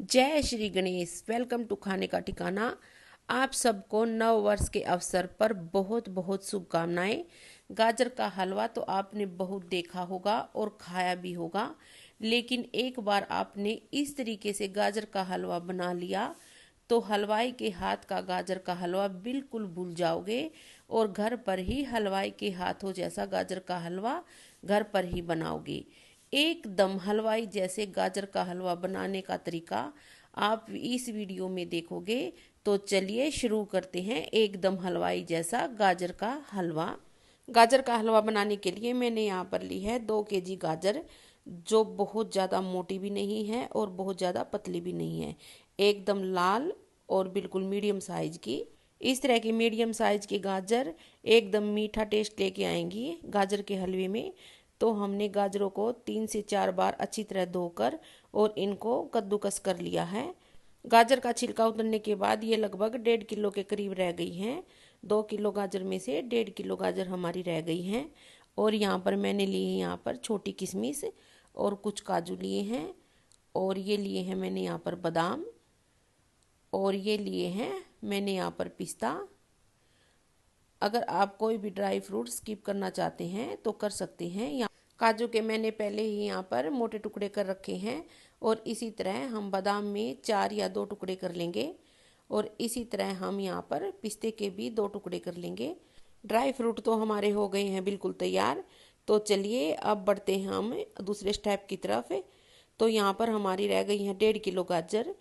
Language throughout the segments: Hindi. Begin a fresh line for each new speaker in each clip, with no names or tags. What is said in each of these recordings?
जय श्री गणेश। वेलकम टू खाने का ठिकाना। आप सबको नव वर्ष के अवसर पर बहुत बहुत शुभकामनाएं। गाजर का हलवा तो आपने बहुत देखा होगा और खाया भी होगा, लेकिन एक बार आपने इस तरीके से गाजर का हलवा बना लिया तो हलवाई के हाथ का गाजर का हलवा बिल्कुल भूल जाओगे और घर पर ही हलवाई के हाथों जैसा गाजर का हलवा घर पर ही बनाओगे। एकदम हलवाई जैसे गाजर का हलवा बनाने का तरीका आप इस वीडियो में देखोगे। तो चलिए शुरू करते हैं एकदम हलवाई जैसा गाजर का हलवा। गाजर का हलवा बनाने के लिए मैंने यहाँ पर ली है 2 kg गाजर, जो बहुत ज़्यादा मोटी भी नहीं है और बहुत ज़्यादा पतली भी नहीं है, एकदम लाल और बिल्कुल मीडियम साइज की। इस तरह की मीडियम साइज की गाजर एकदम मीठा टेस्ट लेके आएंगी गाजर के हलवे में। तो हमने गाजरों को 3 से 4 बार अच्छी तरह धोकर और इनको कद्दूकस कर लिया है। गाजर का छिलका उतरने के बाद ये लगभग 1.5 किलो के करीब रह गई हैं। 2 किलो गाजर में से 1.5 किलो गाजर हमारी रह गई हैं। और यहाँ पर मैंने लिए हैं यहाँ पर छोटी किशमिश और कुछ काजू लिए हैं, और ये लिए हैं मैंने यहाँ पर बादाम, और ये लिए हैं मैंने यहाँ पर पिस्ता। अगर आप कोई भी ड्राई फ्रूट स्किप करना चाहते हैं तो कर सकते हैं। यहाँ काजू के मैंने पहले ही यहाँ पर मोटे टुकड़े कर रखे हैं, और इसी तरह हम बादाम में 4 या 2 टुकड़े कर लेंगे, और इसी तरह हम यहाँ पर पिस्ते के भी 2 टुकड़े कर लेंगे। ड्राई फ्रूट तो हमारे हो गए हैं बिल्कुल तैयार। तो चलिए अब बढ़ते हैं हम दूसरे स्टेप की तरफ। तो यहाँ पर हमारी रह गई है 1.5 किलो गाजर।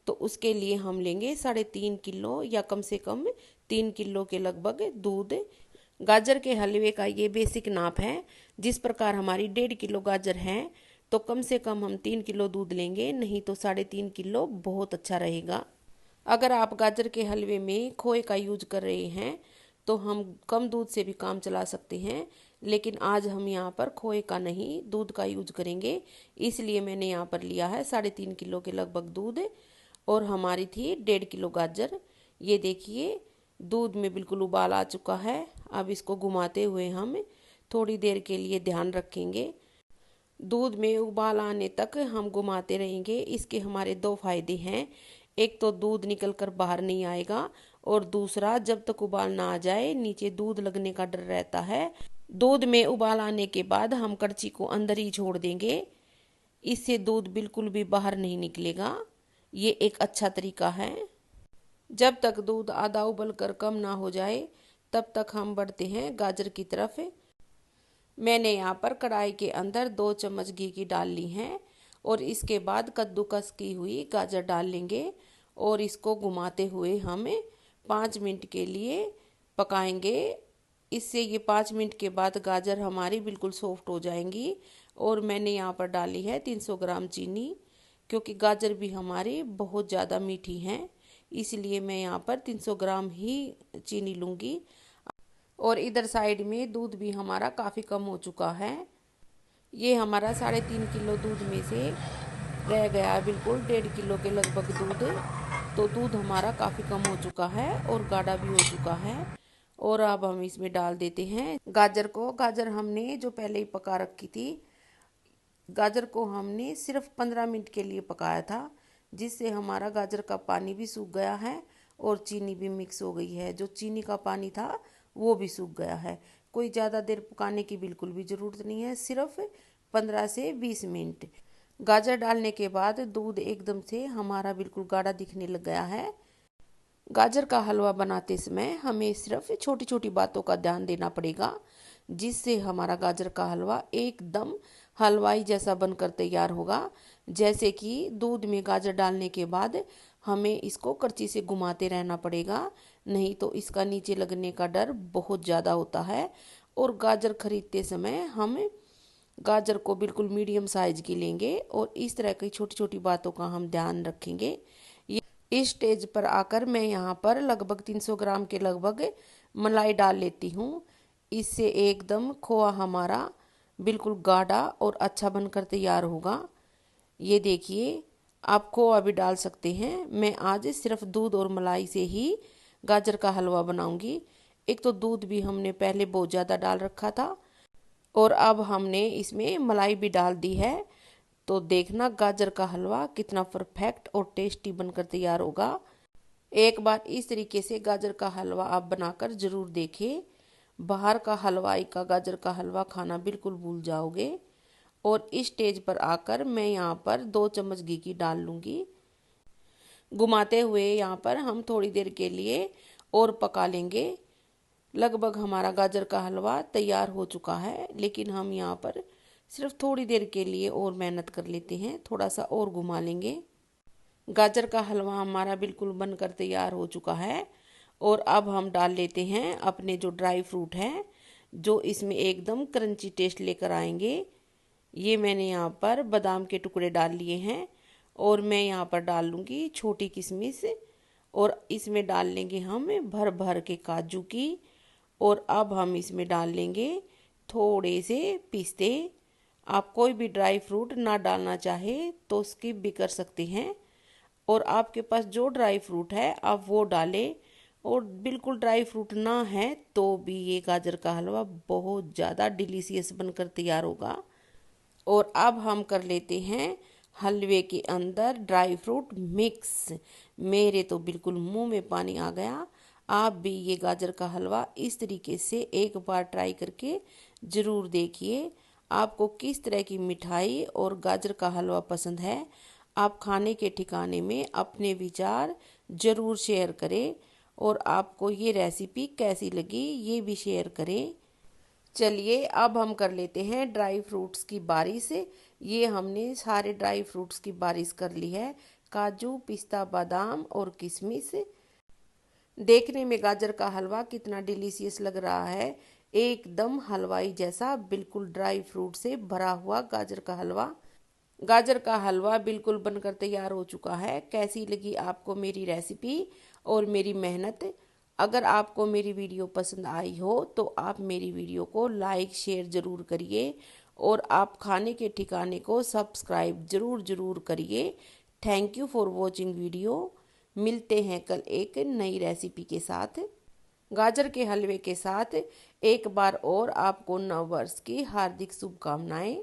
तो उसके लिए हम लेंगे 3.5 किलो या कम से कम 3 किलो के लगभग दूध। गाजर के हलवे का ये बेसिक नाप है। जिस प्रकार हमारी 1.5 किलो गाजर है तो कम से कम हम 3 किलो दूध लेंगे, नहीं तो 3.5 किलो बहुत अच्छा रहेगा। अगर आप गाजर के हलवे में खोए का यूज कर रहे हैं तो हम कम दूध से भी काम चला सकते हैं, लेकिन आज हम यहाँ पर खोए का नहीं दूध का यूज करेंगे। इसलिए मैंने यहाँ पर लिया है 3.5 किलो के लगभग दूध, और हमारी थी 1.5 किलो गाजर। ये देखिए दूध में बिल्कुल उबाल आ चुका है। अब इसको घुमाते हुए हम थोड़ी देर के लिए ध्यान रखेंगे। दूध में उबाल आने तक हम घुमाते रहेंगे। इसके हमारे 2 फायदे हैं। एक तो दूध निकल कर बाहर नहीं आएगा, और दूसरा जब तक उबाल ना आ जाए नीचे दूध लगने का डर रहता है। दूध में उबाल आने के बाद हम कड़छी को अंदर ही छोड़ देंगे, इससे दूध बिल्कुल भी बाहर नहीं निकलेगा। ये एक अच्छा तरीका है। जब तक दूध आधा उबल कर कम ना हो जाए तब तक हम बढ़ते हैं गाजर की तरफ। मैंने यहाँ पर कढ़ाई के अंदर 2 चम्मच घी की डाल ली हैं, और इसके बाद कद्दूकस की हुई गाजर डाल लेंगे, और इसको घुमाते हुए हम 5 मिनट के लिए पकाएंगे। इससे ये 5 मिनट के बाद गाजर हमारी बिल्कुल सॉफ्ट हो जाएंगी। और मैंने यहाँ पर डाली है 300 ग्राम चीनी, क्योंकि गाजर भी हमारी बहुत ज़्यादा मीठी हैं, इसलिए मैं यहाँ पर 300 ग्राम ही चीनी लूँगी। और इधर साइड में दूध भी हमारा काफ़ी कम हो चुका है। ये हमारा 3.5 किलो दूध में से रह गया बिल्कुल 1.5 किलो के लगभग दूध। तो दूध हमारा काफ़ी कम हो चुका है और गाढ़ा भी हो चुका है। और अब हम इसमें डाल देते हैं गाजर को। गाजर हमने जो पहले ही पका रखी थी, गाजर को हमने सिर्फ 15 मिनट के लिए पकाया था, जिससे हमारा गाजर का पानी भी सूख गया है और चीनी भी मिक्स हो गई है। जो चीनी का पानी था वो भी सूख गया है। कोई ज़्यादा देर पकाने की बिल्कुल भी ज़रूरत नहीं है, सिर्फ 15 से 20 मिनट। गाजर डालने के बाद दूध एकदम से हमारा बिल्कुल गाढ़ा दिखने लग गया है। गाजर का हलवा बनाते समय हमें सिर्फ छोटी छोटी बातों का ध्यान देना पड़ेगा, जिससे हमारा गाजर का हलवा एकदम हलवाई जैसा बनकर तैयार होगा। जैसे कि दूध में गाजर डालने के बाद हमें इसको करछी से घुमाते रहना पड़ेगा, नहीं तो इसका नीचे लगने का डर बहुत ज़्यादा होता है। और गाजर खरीदते समय हम गाजर को बिल्कुल मीडियम साइज की लेंगे, और इस तरह की छोटी छोटी बातों का हम ध्यान रखेंगे। इस स्टेज पर आकर मैं यहाँ पर लगभग 300 ग्राम के लगभग मलाई डाल लेती हूँ। इससे एकदम खोआ हमारा बिल्कुल गाढ़ा और अच्छा बनकर तैयार होगा। ये देखिए आप खोआ भी डाल सकते हैं। मैं आज सिर्फ दूध और मलाई से ही गाजर का हलवा बनाऊंगी। एक तो दूध भी हमने पहले बहुत ज़्यादा डाल रखा था, और अब हमने इसमें मलाई भी डाल दी है। तो देखना गाजर का हलवा कितना परफेक्ट और टेस्टी बनकर तैयार होगा। एक बार इस तरीके से गाजर का हलवा आप बनाकर ज़रूर देखें। बाहर का हलवाई का गाजर का हलवा खाना बिल्कुल भूल जाओगे। और इस स्टेज पर आकर मैं यहाँ पर 2 चम्मच घी की डाल लूँगी। घुमाते हुए यहाँ पर हम थोड़ी देर के लिए और पका लेंगे। लगभग हमारा गाजर का हलवा तैयार हो चुका है, लेकिन हम यहाँ पर सिर्फ थोड़ी देर के लिए और मेहनत कर लेते हैं, थोड़ा सा और घुमा लेंगे। गाजर का हलवा हमारा बिल्कुल बनकर तैयार हो चुका है। और अब हम डाल लेते हैं अपने जो ड्राई फ्रूट हैं, जो इसमें एकदम क्रंची टेस्ट लेकर आएंगे। ये मैंने यहाँ पर बादाम के टुकड़े डाल लिए हैं और मैं यहाँ पर डाल लूँगी छोटी किशमिश। और इसमें डाल लेंगे हम भर भर के काजू की। और अब हम इसमें डाल लेंगे थोड़े से पिस्ते। आप कोई भी ड्राई फ्रूट ना डालना चाहे तो स्किप भी कर सकते हैं, और आपके पास जो ड्राई फ्रूट है आप वो डालें। और बिल्कुल ड्राई फ्रूट ना है तो भी ये गाजर का हलवा बहुत ज़्यादा डिलीशियस बनकर तैयार होगा। और अब हम कर लेते हैं हलवे के अंदर ड्राई फ्रूट मिक्स। मेरे तो बिल्कुल मुंह में पानी आ गया। आप भी ये गाजर का हलवा इस तरीके से एक बार ट्राई करके ज़रूर देखिए। आपको किस तरह की मिठाई और गाजर का हलवा पसंद है, आप खाने के ठिकाने में अपने विचार ज़रूर शेयर करें। और आपको ये रेसिपी कैसी लगी ये भी शेयर करें। चलिए अब हम कर लेते हैं ड्राई फ्रूट्स की बारिश। ये हमने सारे ड्राई फ्रूट्स की बारिश कर ली है, काजू, पिस्ता, बादाम और किशमिश। देखने में गाजर का हलवा कितना डिलीशियस लग रहा है, एकदम हलवाई जैसा, बिल्कुल ड्राई फ्रूट से भरा हुआ गाजर का हलवा। गाजर का हलवा बिल्कुल बनकर तैयार हो चुका है। कैसी लगी आपको मेरी रेसिपी और मेरी मेहनत? अगर आपको मेरी वीडियो पसंद आई हो तो आप मेरी वीडियो को लाइक शेयर ज़रूर करिए, और आप खाने के ठिकाने को सब्सक्राइब ज़रूर करिए। Thank you for watching video. मिलते हैं कल एक नई रेसिपी के साथ। गाजर के हलवे के साथ एक बार और आपको नव वर्ष की हार्दिक शुभकामनाएं।